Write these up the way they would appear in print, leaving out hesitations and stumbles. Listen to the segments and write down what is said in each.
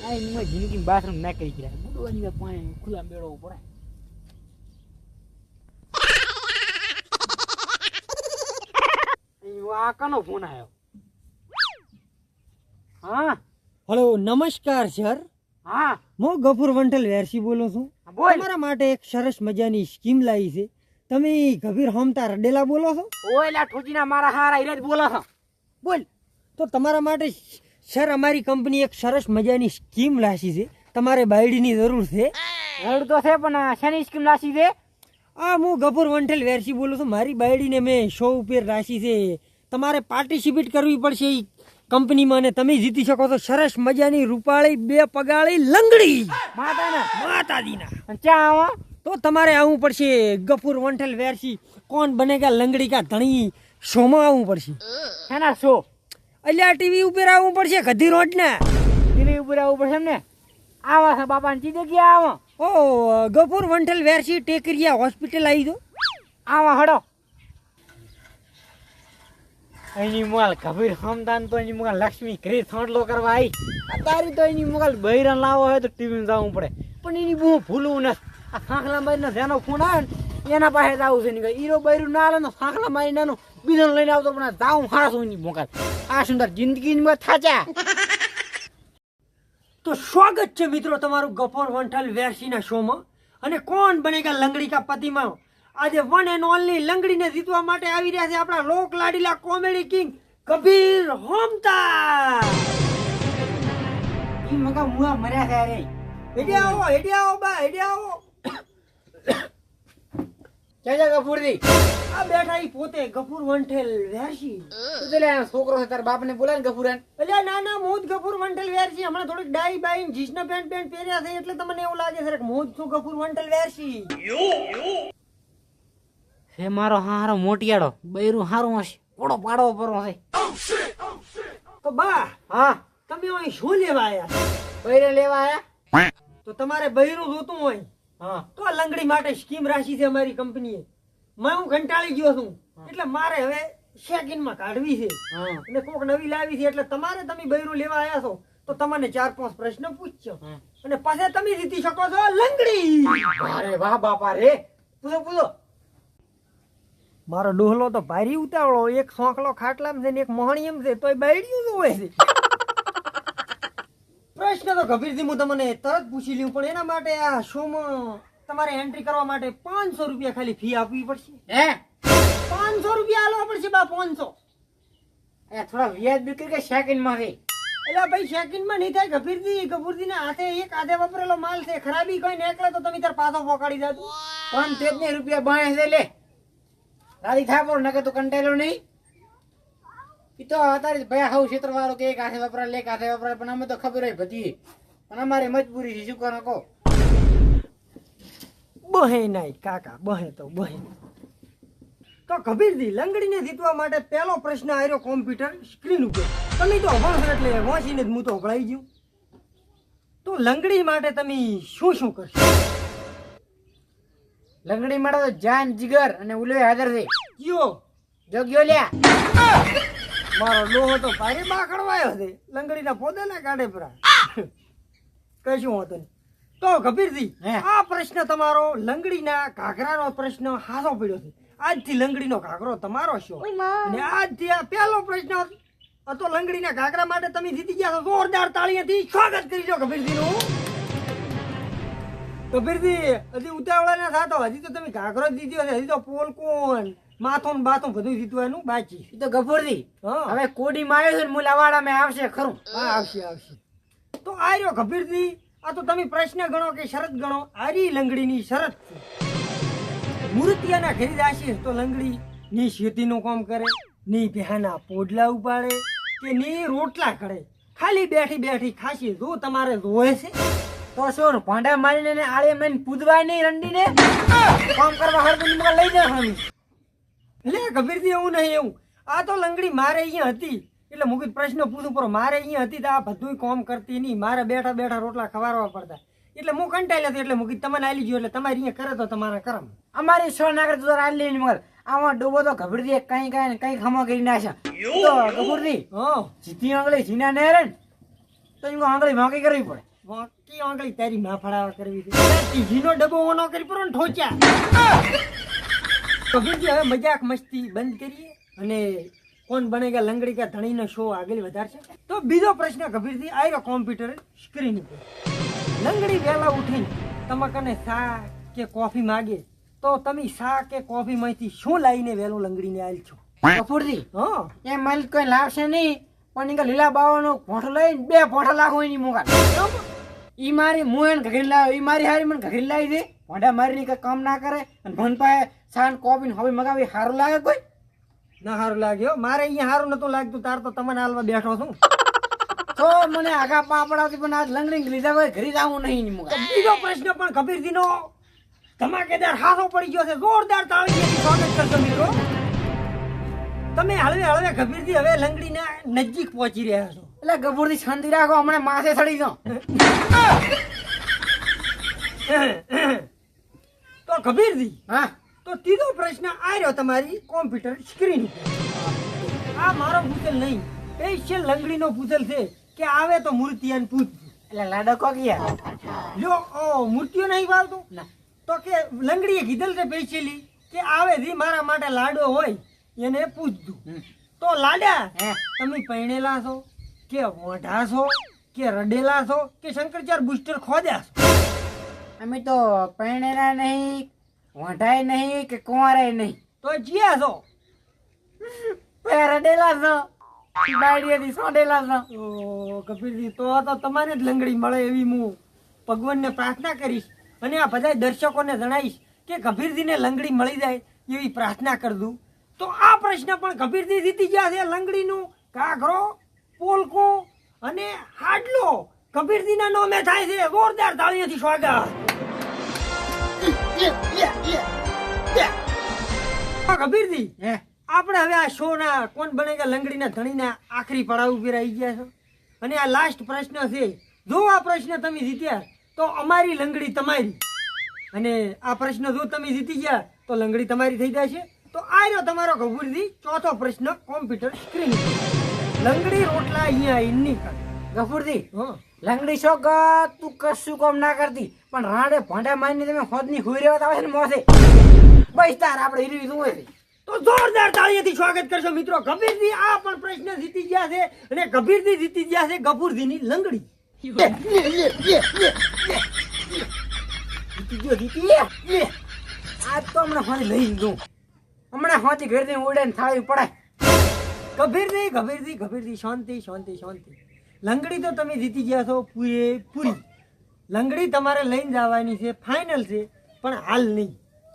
આ એની જિંદગી બાથરૂમ ના કરી ગયા બુડવાની પાણી ખુલ્લા બેડો પડે. આ કનો ફોન આવ્યો? હા હેલો નમસ્કાર સર, હા હું ગફુર વંઠલ વેરસી બોલું છું. બોલ. તમારા માટે એક સરસ મજાની સ્કીમ લાવી છે. તમે ગભીર હોમતા રડેલા બોલો છો? ઓયલા ઠોચીના મારા હારા ઈરેજ બોલો છો. બોલ. તો તમારા માટે સર અમારી કંપની એક સરસ મજાની સ્કીમ લાવી છે. તમારે બાયડીની જરૂર છે? રડ તો છે પણ શેની સ્કીમ નાસી દે? આ હું ગફુર વંઠલ વેરસી બોલું છું. મારી બાયડીને મેં શો ઉપર રાખી છે. તમારે પાર્ટિસિપેટ કરવી પડશે એ કંપનીમાં અને તમે જીતી શકો છો સરસ મજાની રૂપાળી 2 પગાળી લંગડી માતાના માતાજીના. અને ચા આવો તો તમારે આવવું પડશે ગફુર વંઠલ વેરસી કોણ બનેગા લંગડી કા ધણી શોમાં આવવું પડશે. શેના શો? અલ્યા ટીવી ઉપર આવવું પડશે ગધી રોડના. ટીવી ઉપર આવવું પડશે એમને? આવા છે બાપાને ચીજે ગયા આવો. ઓ ગફુર વંઠલ વેરસી ટેકરિયા હોસ્પિટલ આવી દો. આવા હડો. એની મોલ કબીર હમદાન તો એની મોલ લક્ષ્મી ઘરે થોડલો કરવા આવી. તારી તો એની મોલ બૈરન લાવો હોય તો ટીવી જવું પડે પણ એની બહુ ભૂલવું નથી. આ સાંખલા મારીને જેનો ફોન આવે ને એના પાસે જવું છે ને ઈરો બૈરું ના આવે ને સાંખલા મારીને એનો બીજો લઈને આવતો પણ જાઉં હારશું એની મોકલ. આ સુંદર જિંદગીમાં થાચા. તો સ્વાગત છે મિત્રો તમારું ગફુર વંઠલ વેરસીના શોમાં. અને કોણ બનેગા લંગડી કા પતિમાં આજે વન એન્ડ ઓનલી લંગડીને જીતવા માટે આવી રહ્યા છે આપણા લોક લાડીલા કોમેડી કિંગ કબીર હોમતા. ઈ મગા મુઆ મર્યા છે રે. હેડી આવો બા હેડી આવો. જય ગફુરજી. આ બેઠા ઈ પોતે ગફુર વંઠલ વેરસી. તું તો લે છોકરો છે તારા બાપને બોલાય ને ગફુરન. અલ્યા ના મોજ ગફુર વંઠલ વેરસી. હમણાં થોડીક ડાઈ બાઈ જીસના પેન્ટ પહેર્યા છે એટલે તમને એવું લાગે છે કે મોજ છું ગફુર વંઠલ વેરસી. હે મારો હારો મોટિયાડો બૈરું હારું હશે ઓડો પાડવો પરવો છે. તો બા હા તમે અહીં શું લેવા આયા? બૈરે લેવા આયા. તો તમારે બૈરું જોતું હોય હા તો આ લંગડી માટે સ્કીમ રાખી છે અમારી કંપનીએ. હું કંટાળી ગયો છું એટલે મારે હવે સેકન્ડમાં કાઢવી છે હા અને કોક નવી લાવી છે એટલે તમે બૈરું લેવા આયા છો તો તમને 4-5 પ્રશ્ન પૂછજો અને પછી તમે જીતી શકો છો લંગડી. અરે વાહ બાપા રે. પૂછો મારો ડોહલો તો ભારી ઉતાવળો, એક સોંકલો ખાટલામાં છે ને એક મોહણીયમ છે તોય બાયડિયું જ હોય છે. પ્રશ્ન તો ગભીરથી હું તમને તરત પૂછી લઉં પણ એના માટે આ શોમાં તમારે એન્ટ્રી કરવા માટે 500 રૂપિયા ખાલી ફી આપવી પડશે. હે 500 રૂપિયા આલવા પડશે બા. 500 એ થોડા વ્યાજ બીકરી કે સેકન્ડ માં છે. એટલે ભાઈ સેકન્ડમાં નહીં થાય. ગભીરથી ના હાથે એક હાથે વપરેલો માલ છે. ખરાબી કોઈ નીકળે તો તમે તાર પાછો પોકાડી જાતું. પણ તેજને રૂપિયા બાય છે લે રાજી થાય પર નકે તો કંટાળો નહીં. ઈ તો અત્યારે ભાઈ હાઉ ક્ષેત્ર વાળો કે એક હાથે વપરાય લે એક હાથે વપરાય પણ અમે તો ખબર હોય બધી પણ અમારી મજબૂરી છે શું કરો કહો. બહે નહીં કાકા બહે તો કબીરજી લંગડીને જીતવા માટે પહેલો પ્રશ્ન આવ્યો કોમ્પ્યુટર સ્ક્રીન ઉપર. તમે તો ભણશો એટલે વાંચીને જ હું તો ભળાઈ ગયું. તો લંગડી માટે તમે શું કરશો? લંગડી માટે તો જાન જીગર અને ઉલે હાજર છે. કયો જોગ્યો લ્યા. મારો ડોહો તો ભારે બાકડવાયો છે. લંગડીના પોદા ના કાઢે પરા કશું હોતું નહીં. તો કબીરજી આ પ્રશ્ન તમારો લંગડીના ઘાઘરાનો પ્રશ્ન હાસો પડ્યો છે. આજથી લંગડીનો ઘાઘરો તમારો શો અને આજથી આ પહેલો પ્રશ્ન હતો લંગડીના ઘાઘરા માટે તમે જીતી ગયા છો. જોરદાર તાળીઓથી સ્વાગત કરી દો કબીરજીનું. કબીરજી હજી ઉતાવળા ના થાતો. હજી તો તમે ઘાઘરો જ જીત્યો છે. હજી તો પોલકોન માથું બાથું બધું જીતવાનું બાકી. ઈ તો ગફુરજી હા હવે કોડી માં આવ્યો છે ને મુલાવાડા માં આવશે ખરું. હા આવશે. તો આ રહ્યો કબીરજી. આ તો તમે પ્રશ્ન ગણો કે શરત ગણો. આરી લંગડીની શરત છે. મૂર્તિયાના ઘરે જાશે તો લંગડી ની શેતીનું કામ કરે, ની ભેહાના પોડલા ઉપાડે કે ની રોટલા કરે. ખાલી બેઠી ખાશે. જો તમારે જોવે છે તો શું ભાંડા મારીને ને આળે મેન પૂજવાય નહીં રંડીને કામ કરવા હરદન માં લઈ જવાનું. લે કબીરજી એવું નહીં એવું. આ તો લંગડી મારે અહીંયા હતી એટલે મુકિત પ્રશ્ન પૂછું પર મારે અહીંયા હતી તો આ બધું કામ કરતી નહીં. મારે બેઠા રોટલા ખવારવા પડતા એટલે હું કંટાળી હતી એટલે મુકિત તમને આલી ગયો એટલે તમારે અહીંયા કરે તો તમારા કરમ. અમારી સો નાગર તો આલી ની મગર આમાં ડૂબો તો ગભરજી કઈ ખમો કરી નાખ્યા. તો ગફુરજી હા જીતી આંગળી જીના ને રે તો એમ આંગળી મોકી કરવી પડે. વાંકી વાંકડી તારી માફડાવા કરવી છે ટીજીનો ડબ્બો ઓનો કરી પરો ને ઠોચ્યા કબીરજી હવે મજાક મસ્તી બંધ કરીએ અને કોણ બનેગા લંગડી કા ધણીનો શો આગળ વધારશે તો બીજો પ્રશ્ન કબીરજી આયરો કોમ્પ્યુટર સ્ક્રીન ઉપર લંગડી વહેલા ઉઠીને તમે કને શા કે કોફી માગે તો તમે શા કે કોફી માંથી શું લાવીને વહેલો લંગડીને આલ છો કપૂરજી હા એ માલિક કોઈ લાવશે નહીં પણ ઈ લીલા બાવાનો ફોટો લઈને 2 ફોટો લાખો એની મોગાલ ઈ મારી હું એને ઘગરી લાવ ઈ મારી હારી મને ઘગરી લાવી દે મોઢા મારીને કઈ કામ ના કરે અને ભણ પાએ સાન કોપી ને હવે મગાવી સારું લાગે કોઈ ના સારું લાગ્યો મારે અહીંયા સારું નતું લાગતું તાર તો તમને હાલવા બેઠો છું તો મને આગા પાપડાથી પણ આજ લંગડી લીધા હોય ઘરે જાવું નહીં ની મોગાલ બીજો પ્રશ્ન પણ કબીરજીનો ધમાકેદાર હાથો પડી ગયો છે જોરદાર તાળીઓથી સ્વાગત કરશો મિત્રો તમે હળવે હળવે કબીરજી હવે લંગડીના નજીક પહોંચી રહ્યા છો એટલે ગભુરથી શાંતિ રાખો હમણાં માથે ચડી જાઉં તો કબીરજી હા તો ત્રીજો પ્રશ્ન આવ્યો તમારી કોમ્પ્યુટર સ્ક્રીન આ મારો પૂછેલ નહીં સ્પેશિયલ લંગડીનો પૂછેલ છે કે આવે તો મૂર્તિયાને પૂછજો એટલે લાડકો ગયા લ્યો ઓ મૂર્તિઓ નહીં વાવતું ના તો કે લંગડીએ કીધેલ છે સ્પેશિયલી કે આવે જી મારા માટે લાડો હોય એને પૂછજો તો લાડા હે તમે પૈણેલા છો કે વોઢા છો કે રડેલા છો કે શંકરચાર બુસ્ટર ખોદ્યા છો અમે તો પરણેલા નહીં વઢાય નહીં કે કુંવારાય નહીં તો જીયા છો રડેલા છો બાયડીએથી સોંડેલા છો ઓ કપિલજી તો તમારે જ લંગડી મળે એવી હું ભગવાનને પ્રાર્થના કરીશ અને આ બધા દર્શકોને જણાવીશ કે કબીરજીને લંગડી મળી જાય એવી પ્રાર્થના કરજો તો આ પ્રશ્ન પણ કબીરજી જીતી ગયા છે લંગડીનું ઘાઘરો પોલકું અને હાડલો કબીરજીના નામે થાય છે જોરદાર તાળીઓથી સ્વાગત કબીરજી હે આપણે હવે આ શો ના કોણ બનેગા લંગડીના ધણીના આખરી પડાવ ઉપર આવી ગયા છો અને આ લાસ્ટ પ્રશ્ન છે જો આ પ્રશ્ન તમે જીત્યા તો અમારી લંગડી તમારી અને આ પ્રશ્ન જો તમે જીતી ગયા તો લંગડી તમારી થઈ જશે તો આ રહ્યો તમારો ગભુરજી ચોથો પ્રશ્ન કોમ્પ્યુટર સ્ક્રીન લંગડી રોટલા અહીંયા ઇન્ની કર ગફુરજી હા લંગડી શોક તું કશું કામ ના કરતી પણ રાડે ભાંડા મારીને તમે હોદની હુઈ રહેવા આવે છે ને મોસે બસ તાર આપણે હીરવી જોવે છે તો જોરદાર તાળીઓથી સ્વાગત કરશો મિત્રો કબીરજી આ પણ પ્રશ્ન જીતી ગયા છે અને કબીરજી જીતી ગયા છે ગફુરજીની લંગડી જીતી ગયો જીતી આજ તો હમણાં હોદી લઈ દઉં હમણાં હોતી ઘર જઈને ઉડે ને થાળી પડાય કબીરજી શાંતિ શાંતિ શાંતિ લંગડી તો તમે જીતી ગયા છો પૂરી લંગડી તમારે લઈને જવાની છે ફાઇનલ છે પણ હાલ નહીં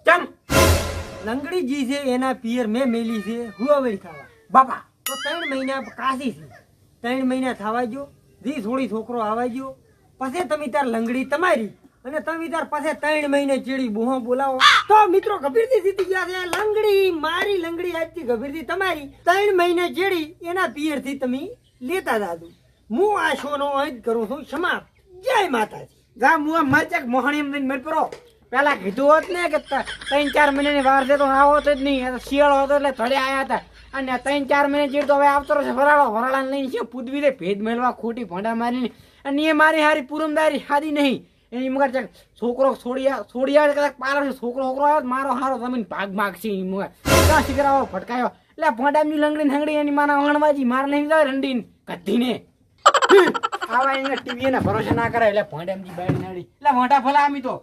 ચમ લંગડી જી છે એના પિયર મેં મેલી છે હુવાવેડી ખાવા બાપા તો 3 મહિના કાશી છે 3 મહિના થવા જો જી થોડી છોકરો આવવા જો પછી તમે તાર લંગડી તમારી અને તમે તાર પાસે 3 મહિને ચેડી બુહો બોલાવો તો મિત્રો કબીરજી જીતી ગયા છે લંગડી મારી લંગડી આજથી કબીરજી તમારી 3 મહિને ચેડી એના પિયર થી તમે લેતા દાદુ હું આ શો નો અંત કરું છું સમાપ્ત જય માતાજી જા મુઆ મરચક મોહણી એમ મર પરો પેલા કીધું હોત ને કે 3-4 મહિનાની વાર છે તો આવો તો જ નહીં આ તો શિયાળો હતો એટલે થોડે આયા હતા અને 3-4 મહિને જેડ તો હવે આવતો રહેશે વરાળા લઈને છે પૂદવી દે ભેદ મેળવા ખોટી ભાંડા મારીને અને એ મારી હારી પૂરમદારી હાદી નહીં એની મગર ચાક છોકરો છોડિયા કદાચ પારો છોકરો આવ્યો મારો હારો તમે ભાગ માગશે એની મગર ક્યાં શીકરાવો ફટકાયો એટલે ભાંડાની લંગડી એની માના વણવાજી માર નહીં જાય રંડીને કધીને આવા એને ટીવી ના ભરોસા ના કરાય એટલે ભાંડામજી બાયડી નડી એટલે મોટા ફલા આમી તો